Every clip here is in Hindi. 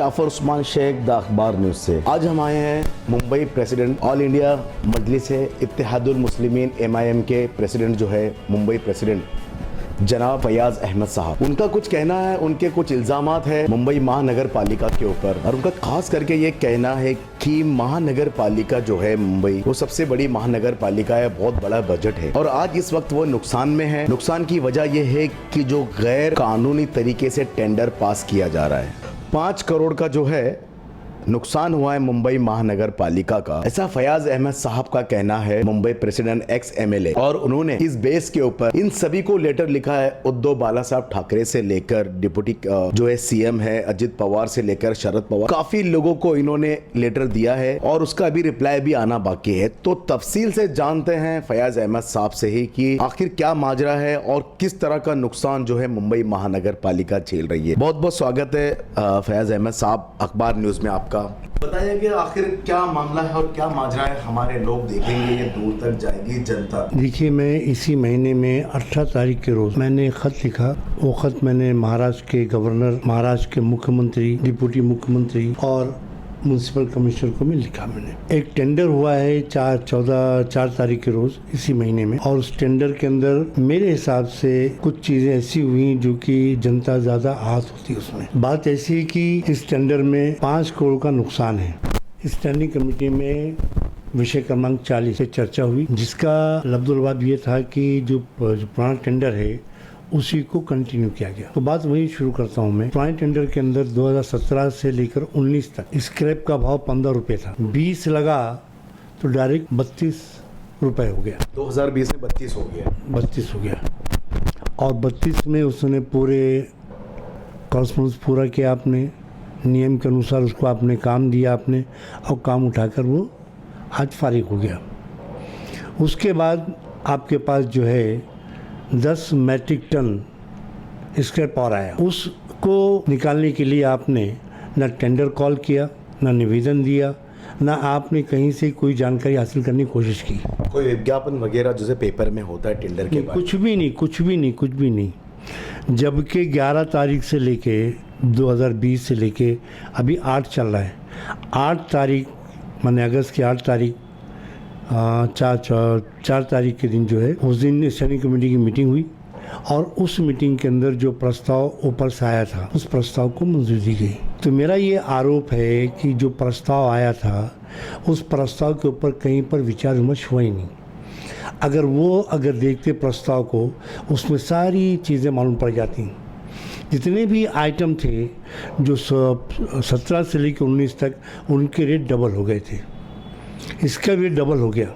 जाफर उस्मान शेख द अखबार न्यूज से। आज हम आए हैं मुंबई प्रेसिडेंट ऑल इंडिया मजलिस इत्तेहादुल मुस्लिमीन MIM के प्रेसिडेंट जो है मुंबई प्रेसिडेंट जनाब फयाज अहमद साहब। उनका कुछ कहना है, उनके कुछ इल्जामात है मुंबई महानगर पालिका के ऊपर, और उनका खास करके ये कहना है कि महानगर पालिका जो है मुंबई वो सबसे बड़ी महानगर पालिका है, बहुत बड़ा बजट है और आज इस वक्त वो नुकसान में है। नुकसान की वजह यह है कि जो गैर कानूनी तरीके से टेंडर पास किया जा रहा है, 5 करोड़ का जो है नुकसान हुआ है मुंबई महानगर पालिका का, ऐसा फयाज अहमद साहब का कहना है, मुंबई प्रेसिडेंट एक्स MLA। और उन्होंने इस बेस के ऊपर इन सभी को लेटर लिखा है, उद्धव बाला साहब ठाकरे से लेकर डिप्टी जो है CM है अजित पवार से लेकर शरद पवार, काफी लोगों को इन्होंने लेटर दिया है और उसका अभी रिप्लाई भी आना बाकी है। तो तफसील से जानते हैं फयाज अहमद साहब से ही कि आखिर क्या माजरा है और किस तरह का नुकसान जो है मुंबई महानगर पालिका झेल रही है। बहुत बहुत स्वागत है फयाज अहमद साहब अखबार न्यूज में आपका। बताइए कि आखिर क्या मामला है और क्या माजरा है, हमारे लोग देखेंगे, ये दूर तक जाएगी जनता। देखिए, मैं इसी महीने में 18 तारीख के रोज मैंने खत लिखा। वो खत मैंने महाराष्ट्र के गवर्नर, महाराष्ट्र के मुख्यमंत्री, डिप्टी मुख्यमंत्री और म्यूनसिपल कमिश्नर को भी लिखा। मैंने एक टेंडर हुआ है 4 तारीख के रोज इसी महीने में, और उस टेंडर के अंदर मेरे हिसाब से कुछ चीजें ऐसी हुई जो कि जनता ज्यादा आहत होती है। उसमें बात ऐसी है कि इस टेंडर में 5 करोड़ का नुकसान है। स्टैंडिंग कमेटी में विषय क्रमांक 40 से चर्चा हुई, जिसका लफ्जुल-बात ये था कि जो पुराना टेंडर है उसी को कंटिन्यू किया गया। तो बात वही शुरू करता हूँ मैं। पुराने टेंडर के अंदर 2017 से लेकर 19 तक स्क्रैप का भाव 15 रुपए था, 20 लगा तो डायरेक्ट 32 रुपए हो गया। 2020 में 32 हो गया। 32 हो गया और 32 में उसने पूरे कॉरस्पॉन्डेंस पूरा किया, आपने नियम के अनुसार उसको आपने काम दिया आपने, और काम उठाकर वो आज फारिग हो गया। उसके बाद आपके पास जो है 10 मैट्रिक टन स्क्रैप और आया। उसको निकालने के लिए आपने न टेंडर कॉल किया, न निवेदन दिया, न आपने कहीं से कोई जानकारी हासिल करने की कोशिश की। कोई विज्ञापन वगैरह जैसे पेपर में होता है टेंडर के बाद? कुछ भी नहीं। जबकि 11 तारीख से लेके 2020 से लेके अभी 8 चल रहा है। 8 तारीख माने अगस्त की 8 तारीख 4 तारीख के दिन जो है उस दिन स्टैंडिंग कमेटी की मीटिंग हुई, और उस मीटिंग के अंदर जो प्रस्ताव ऊपर से आया था उस प्रस्ताव को मंजूरी दी गई। तो मेरा ये आरोप है कि जो प्रस्ताव आया था उस प्रस्ताव के ऊपर कहीं पर विचार विमर्श हुआ ही नहीं। अगर देखते प्रस्ताव को, उसमें सारी चीज़ें मालूम पड़ जाती। जितने भी आइटम थे जो 17 से लेकर 19 तक, उनके रेट डबल हो गए थे, इसका भी डबल हो गया।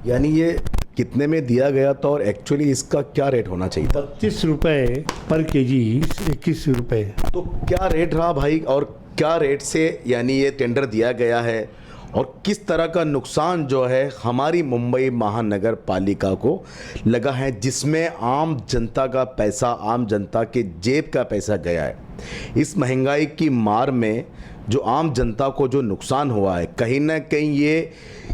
यानी ये कितने में दिया गया था और एक्चुअली इसका क्या रेट होना चाहिए था? 32 रुपये पर केजी, 21 रुपये। तो क्या रेट रहा भाई, और क्या रेट से यानी ये टेंडर दिया गया है और किस तरह का नुकसान जो है हमारी मुंबई महानगर पालिका को लगा है, जिसमें आम जनता का पैसा, आम जनता के जेब का पैसा गया है। इस महंगाई की मार में जो आम जनता को जो नुकसान हुआ है, कहीं ना कहीं ये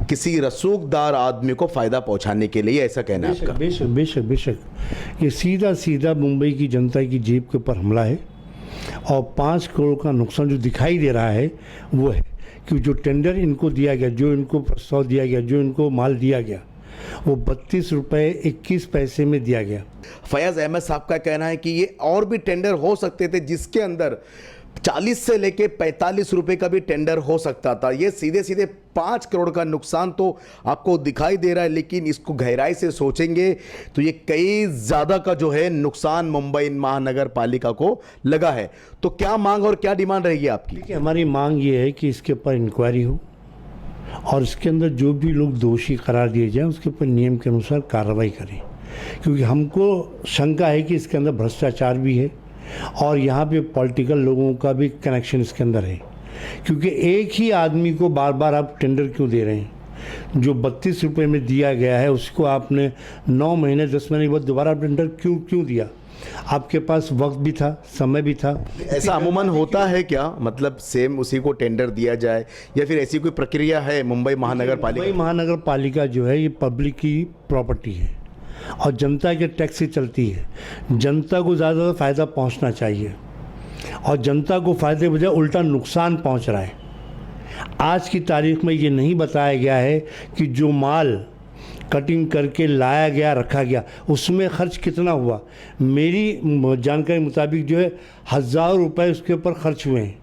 किसी रसूखदार आदमी को फ़ायदा पहुंचाने के लिए, ऐसा कहना है आपका? बेशक ये सीधा मुंबई की जनता की जेब के ऊपर हमला है। और 5 करोड़ का नुकसान जो दिखाई दे रहा है वो है कि जो टेंडर इनको दिया गया, जो इनको प्रस्ताव दिया गया, जो इनको माल दिया गया, वो 32 रुपये 21 पैसे में दिया गया। फयाज अहमद साहब का कहना है कि ये और भी टेंडर हो सकते थे, जिसके अंदर 40 से लेके 45 रुपए का भी टेंडर हो सकता था। ये सीधे 5 करोड़ का नुकसान तो आपको दिखाई दे रहा है, लेकिन इसको गहराई से सोचेंगे तो ये कई ज़्यादा का जो है नुकसान मुंबई महानगर पालिका को लगा है। तो क्या मांग और क्या डिमांड रहेगी आपकी? देखिए, हमारी मांग ये है कि इसके ऊपर इंक्वायरी हो और इसके अंदर जो भी लोग दोषी करार दिए जाएं उसके ऊपर नियम के अनुसार कार्रवाई करें, क्योंकि हमको शंका है कि इसके अंदर भ्रष्टाचार भी है और यहाँ पे पॉलिटिकल लोगों का भी कनेक्शन इसके अंदर है। क्योंकि एक ही आदमी को बार बार आप टेंडर क्यों दे रहे हैं? जो 32 रुपये में दिया गया है उसको आपने 9 महीने 10 महीने के बाद दोबारा टेंडर क्यों दिया? आपके पास वक्त भी था, समय भी था। ऐसा अमूमन होता है क्या? मतलब सेम उसी को टेंडर दिया जाए, या फिर ऐसी कोई प्रक्रिया है मुंबई महानगर पालिका? मुंबई महानगर पालिका जो है ये पब्लिक की प्रॉपर्टी है और जनता के टैक्स से चलती है। जनता को ज़्यादा फ़ायदा पहुंचना चाहिए। और जनता को फ़ायदे बजाय उल्टा नुकसान पहुंच रहा है। आज की तारीख में ये नहीं बताया गया है कि जो माल कटिंग करके लाया गया रखा गया उसमें खर्च कितना हुआ। मेरी जानकारी मुताबिक जो है 1000 रुपये उसके ऊपर खर्च हुए हैं।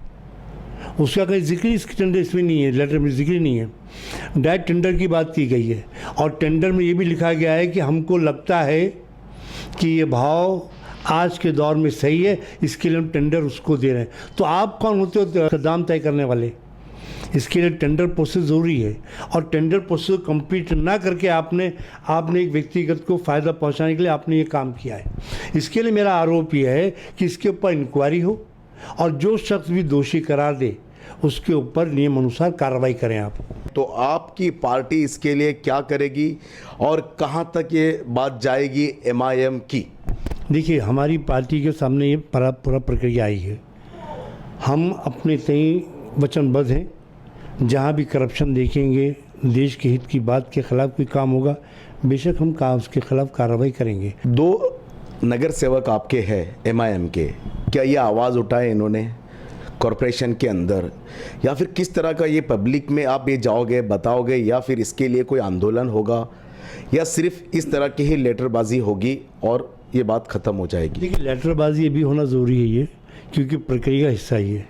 उसका कहीं जिक्र इसके टेंडर इसमें नहीं है, लेटर में जिक्र नहीं है। डायरेक्ट टेंडर की बात की गई है और टेंडर में ये भी लिखा गया है कि हमको लगता है कि ये भाव आज के दौर में सही है, इसके लिए हम टेंडर उसको दे रहे हैं। तो आप कौन होते हो दाम तय करने वाले? इसके लिए टेंडर प्रोसेस ज़रूरी है और टेंडर प्रोसेस को कंप्लीट ना करके आपने एक व्यक्तिगत को फ़ायदा पहुंचाने के लिए आपने ये काम किया है। इसके लिए मेरा आरोप यह है कि इसके ऊपर इंक्वायरी हो और जो शख्स भी दोषी करार दे उसके ऊपर नियम अनुसार कार्रवाई करें आप। तो आपकी पार्टी इसके लिए क्या करेगी और कहां तक ये बात जाएगी एमआईएम की? देखिए, हमारी पार्टी के सामने ये पूरा प्रक्रिया आई है। हम अपने तय वचनबद्ध हैं। जहाँ भी करप्शन देखेंगे, देश के हित की बात के खिलाफ कोई काम होगा, बेशक हम उसके खिलाफ कार्रवाई करेंगे। 2 नगर सेवक आपके हैं एमआईएम के, क्या ये आवाज़ उठाए इन्होंने कॉरपोरेशन के अंदर, या फिर किस तरह का ये पब्लिक में आप ये जाओगे बताओगे, या फिर इसके लिए कोई आंदोलन होगा, या सिर्फ इस तरह की ही लेटरबाजी होगी और ये बात ख़त्म हो जाएगी? देखिए, लेटरबाजी भी होना ज़रूरी है ये, क्योंकि प्रक्रिया का हिस्सा ही है।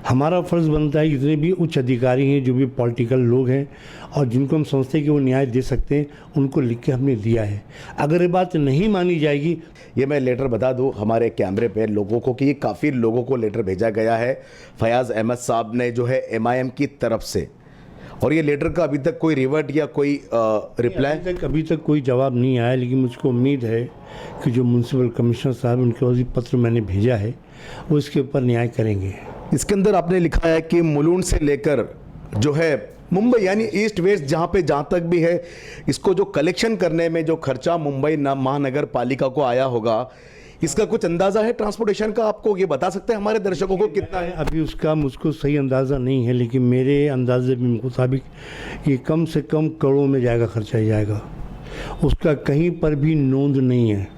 हमारा फ़र्ज़ बनता है जितने भी उच्च अधिकारी हैं, जो भी पॉलिटिकल लोग हैं और जिनको हम समझते हैं कि वो न्याय दे सकते हैं, उनको लिख के हमने दिया है। अगर ये बात नहीं मानी जाएगी, ये मैं लेटर बता दूं हमारे कैमरे पे लोगों को कि ये काफ़ी लोगों को लेटर भेजा गया है फयाज़ अहमद साहब ने जो है एमआईएम की तरफ से, और ये लेटर का अभी तक कोई रिवर्ट या कोई रिप्लाई अभी तक कोई जवाब नहीं आया। लेकिन मुझको उम्मीद है कि जो म्यूनसिपल कमिश्नर साहब, उनके पास पत्र मैंने भेजा है, वो इसके ऊपर न्याय करेंगे। इसके अंदर आपने लिखा है कि मुलुंड से लेकर जो है मुंबई यानी ईस्ट वेस्ट जहाँ तक भी है, इसको जो कलेक्शन करने में जो खर्चा मुंबई महानगर पालिका को आया होगा, इसका कुछ अंदाजा है ट्रांसपोर्टेशन का? आपको ये बता सकते हैं हमारे दर्शकों को कितना है? अभी उसका मुझको सही अंदाज़ा नहीं है, लेकिन मेरे अंदाजे के मुताबिक ये कम से कम करोड़ों में जाएगा, खर्चा ही जाएगा। उसका कहीं पर भी नोंद नहीं है।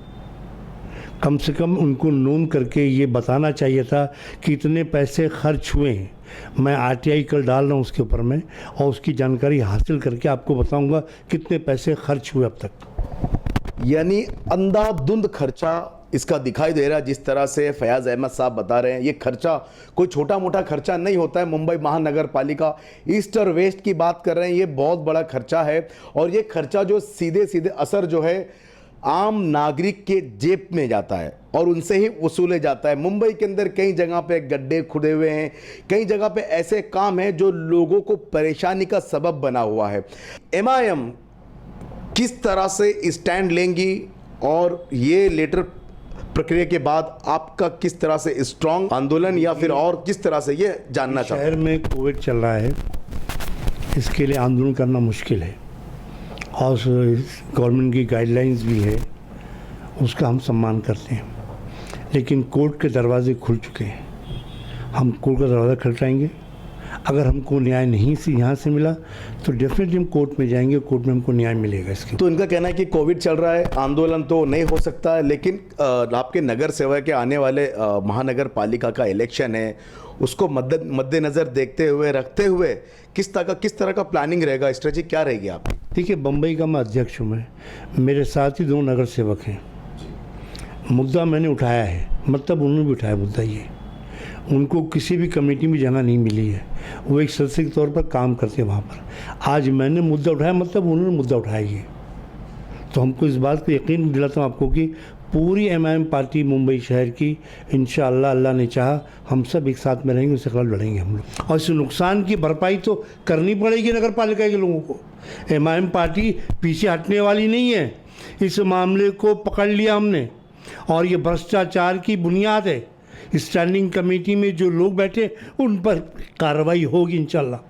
कम से कम उनको नोंद करके ये बताना चाहिए था कि इतने पैसे खर्च हुए हैं। मैं आरटीआई कल डाल रहा हूँ उसके ऊपर में, और उसकी जानकारी हासिल करके आपको बताऊंगा कितने पैसे खर्च हुए अब तक। यानी अंधाधुंध खर्चा इसका दिखाई दे रहा है। जिस तरह से फयाज़ अहमद साहब बता रहे हैं, ये खर्चा कोई छोटा मोटा खर्चा नहीं होता है। मुंबई महानगर पालिका ईस्ट और वेस्ट की बात कर रहे हैं, ये बहुत बड़ा खर्चा है, और ये खर्चा जो सीधे सीधे असर जो है आम नागरिक के जेब में जाता है और उनसे ही वसूले जाता है। मुंबई के अंदर कई जगह पे गड्ढे खुदे हुए हैं, कई जगह पे ऐसे काम हैं जो लोगों को परेशानी का सबब बना हुआ है। एमआईएम किस तरह से स्टैंड लेंगी, और ये लेटर प्रक्रिया के बाद आपका किस तरह से स्ट्रॉन्ग आंदोलन या फिर और किस तरह से, ये जानना चाहते हैं। शहर में कोविड चल रहा है, इसके लिए आंदोलन करना मुश्किल है, और गवर्नमेंट की गाइडलाइंस भी है, उसका हम सम्मान करते हैं। लेकिन कोर्ट के दरवाजे खुल चुके हैं, हम कोर्ट का दरवाज़ा खटखटाएंगे। अगर हमको न्याय नहीं से यहाँ से मिला तो डेफिनेटली हम कोर्ट में जाएंगे, कोर्ट में हमको न्याय मिलेगा इसके। तो इनका कहना है कि कोविड चल रहा है, आंदोलन तो नहीं हो सकता है, लेकिन आपके नगर सेवा के आने वाले महानगर पालिका का इलेक्शन है, उसको मद्देनज़र देखते हुए रखते हुए किस तरह का प्लानिंग रहेगा, स्ट्रेटजी क्या रहेगी आपकी? देखिए, बम्बई का मैं अध्यक्ष हूँ, मैं मेरे साथ ही 2 नगर सेवक हैं। मुद्दा मैंने उठाया है, मतलब उन्होंने भी उठाया मुद्दा। ये उनको किसी भी कमेटी में जगह नहीं मिली है, वो एक सदस्य के तौर पर काम करते हैं वहाँ पर। आज मैंने मुद्दा उठाया, मतलब उन्होंने मुद्दा उठाया। ये तो हमको इस बात को यकीन दिलाता हूँ आपको कि पूरी एमआईएम पार्टी मुंबई शहर की इंशाअल्लाह, अल्लाह ने चाहा, हम सब एक साथ में रहेंगे, उसके खिलाफ लड़ेंगे हम लोग। और इस नुकसान की भरपाई तो करनी पड़ेगी नगर पालिका के लोगों को। एमआईएम पार्टी पीछे हटने वाली नहीं है। इस मामले को पकड़ लिया हमने, और ये भ्रष्टाचार की बुनियाद है। स्टैंडिंग कमेटी में जो लोग बैठे उन पर कार्रवाई होगी इंशाल्लाह,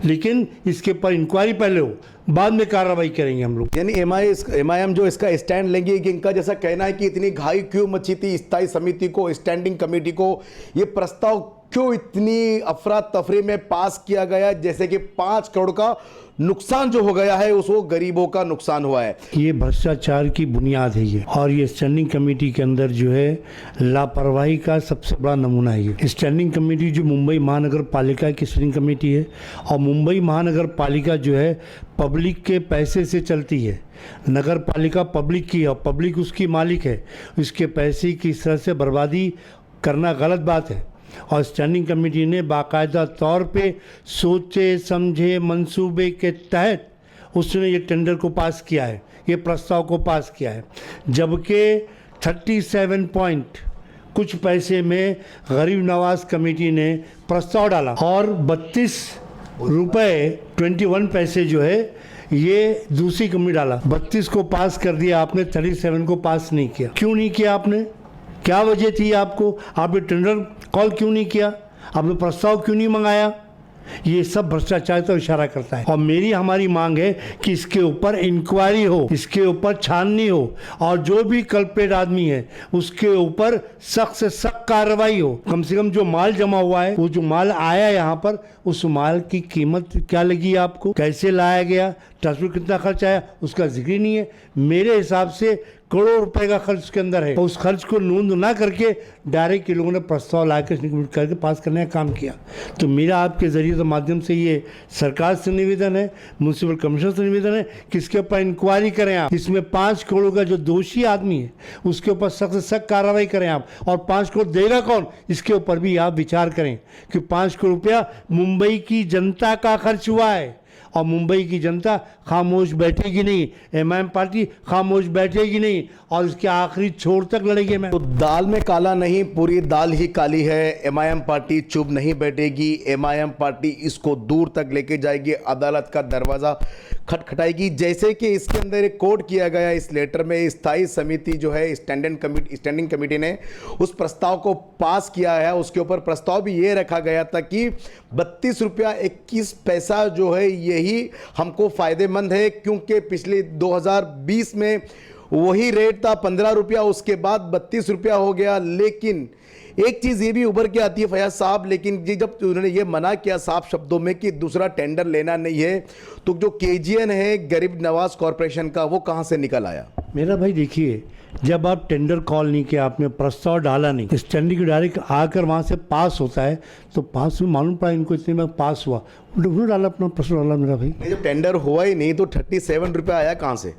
लेकिन इसके ऊपर इंक्वायरी पहले हो, बाद में कार्रवाई करेंगे हम लोग। यानी एमआईएम जो इसका स्टैंड लेंगे, कि इनका जैसा कहना है कि इतनी घाई क्यों मची थी स्थायी समिति को, स्टैंडिंग कमेटी को ये प्रस्ताव क्यों इतनी अफरा तफरी में पास किया गया, जैसे कि 5 करोड़ का नुकसान जो हो गया है उसको गरीबों का नुकसान हुआ है। ये भ्रष्टाचार की बुनियाद है ये, और ये स्टैंडिंग कमेटी के अंदर जो है लापरवाही का सबसे बड़ा नमूना है ये। स्टैंडिंग कमेटी जो मुंबई महानगर पालिका की स्टैंडिंग कमेटी है, और मुंबई महानगर पालिका जो है पब्लिक के पैसे से चलती है। नगर पालिका पब्लिक की है और पब्लिक उसकी मालिक है। इसके पैसे की इस तरह से बर्बादी करना गलत बात है। और स्टैंडिंग कमेटी ने बाकायदा तौर पे सोचे समझे मंसूबे के तहत उसने ये टेंडर को पास किया है, ये प्रस्ताव को पास किया है। जबकि 37 पॉइंट कुछ पैसे में गरीब नवाज कमेटी ने प्रस्ताव डाला और 32 रुपये 21 पैसे जो है ये दूसरी कमेटी डाला। 32 को पास कर दिया आपने, 37 को पास नहीं किया। क्यों नहीं किया आपने? क्या वजह थी आपको? आपने टेंडर कॉल क्यों नहीं किया? आपने प्रस्ताव क्यों नहीं मंगाया? ये सब भ्रष्टाचार तो इशारा करता है। और हमारी मांग है कि इसके ऊपर इंक्वायरी हो, इसके ऊपर छाननी हो, और जो भी कल्प्रेट आदमी है उसके ऊपर सख्त से सख्त कार्रवाई हो। कम से कम जो माल जमा हुआ है, वो जो माल आया यहाँ पर, उस माल की कीमत क्या लगी आपको, कैसे लाया गया, ट्रांसपोर्ट कितना खर्च आया, उसका जिक्र नहीं है। मेरे हिसाब से करोड़ रुपए का खर्च उसके अंदर है। उस खर्च को नोंद ना करके डायरेक्ट ये लोगों ने प्रस्ताव लाकर करके पास करने का काम किया। तो मेरा आपके जरिए के माध्यम से ये सरकार से निवेदन है, म्युनिसिपल कमिश्नर से निवेदन है कि इसके ऊपर इंक्वायरी करें आप। इसमें 5 करोड़ का जो दोषी आदमी है उसके ऊपर सख्त से सख्त कार्रवाई करें आप। और 5 करोड़ देगा कौन, इसके ऊपर भी आप विचार करें कि 5 करोड़ रुपया मुंबई की जनता का खर्च हुआ है, और मुंबई की जनता खामोश बैठेगी नहीं, एमआईएम पार्टी खामोश बैठेगी नहीं, और इसके आखिरी छोर तक लड़ेगी। मैं तो दाल में काला नहीं, पूरी दाल ही काली है। एमआईएम पार्टी चुप नहीं बैठेगी, एमआईएम पार्टी इसको दूर तक लेके जाएगी, अदालत का दरवाज़ा खटखटाएगी। जैसे कि इसके अंदर एक कोट किया गया इस लेटर में, स्थायी समिति जो है स्टैंडिंग कमेटी ने उस प्रस्ताव को पास किया है। उसके ऊपर प्रस्ताव भी ये रखा गया था कि 32 रुपया 21 पैसा जो है यही हमको फ़ायदेमंद है, क्योंकि पिछले 2020 में वही रेट था 15 रुपया, उसके बाद 32 रुपया हो गया। लेकिन एक चीज़ ये भी उभर के आती है फैयाज साहब, लेकिन जब उन्होंने ये मना किया साफ शब्दों में कि दूसरा टेंडर लेना नहीं है, तो जो केजीएन है गरीब नवाज कॉरपोरेशन का, वो कहाँ से निकल आया? मेरा भाई देखिए, जब आप टेंडर कॉल नहीं किया, आपने प्रस्ताव डाला नहीं, स्टैंडिंग डायरेक्ट आकर वहाँ से पास होता है, तो पास में मालूम पड़ा इनको इतने में पास हुआ, उन्होंने डाला अपना प्रस्ताव डाला। मेरा भाई जब टेंडर हुआ ही नहीं तो 37 रुपया आया कहाँ से?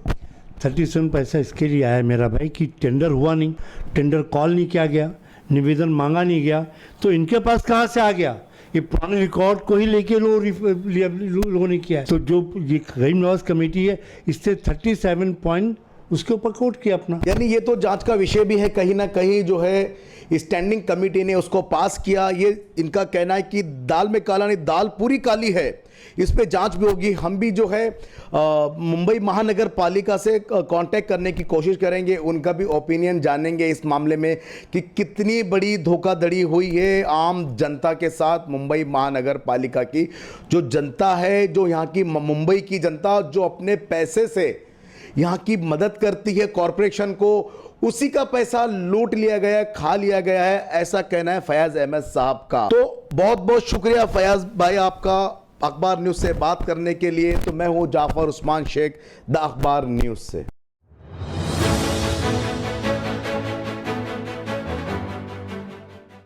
37 पैसा इसके लिए आया मेरा भाई कि टेंडर हुआ नहीं, टेंडर कॉल नहीं किया गया, निवेदन मांगा नहीं गया, तो इनके पास कहाँ से आ गया? ये पुराने रिकॉर्ड को ही लेके लोगों ने किया है। तो जो ये गरीब नवाज कमेटी है, इससे 37 पॉइंट उसके ऊपर कोट किया अपना। यानी ये तो जांच का विषय भी है, कहीं ना कहीं जो है स्टैंडिंग कमेटी ने उसको पास किया। ये इनका कहना है कि दाल में काला नहीं, दाल पूरी काली है, इस पे जांच भी होगी। हम भी जो है मुंबई महानगर पालिका से कांटेक्ट करने की कोशिश करेंगे, उनका भी ओपिनियन जानेंगे इस मामले में कि कितनी बड़ी धोखाधड़ी हुई है आम जनता के साथ। मुंबई महानगर पालिका की जो जनता है, जो यहाँ की मुंबई की जनता जो अपने पैसे से यहाँ की मदद करती है कॉरपोरेशन को, उसी का पैसा लूट लिया गया है, खा लिया गया है, ऐसा कहना है फैयाज अहमद साहब का। तो बहुत बहुत शुक्रिया फैयाज भाई आपका अखबार न्यूज़ से बात करने के लिए। तो मैं हूँ जाफर उस्मान शेख, द अखबार न्यूज़ से।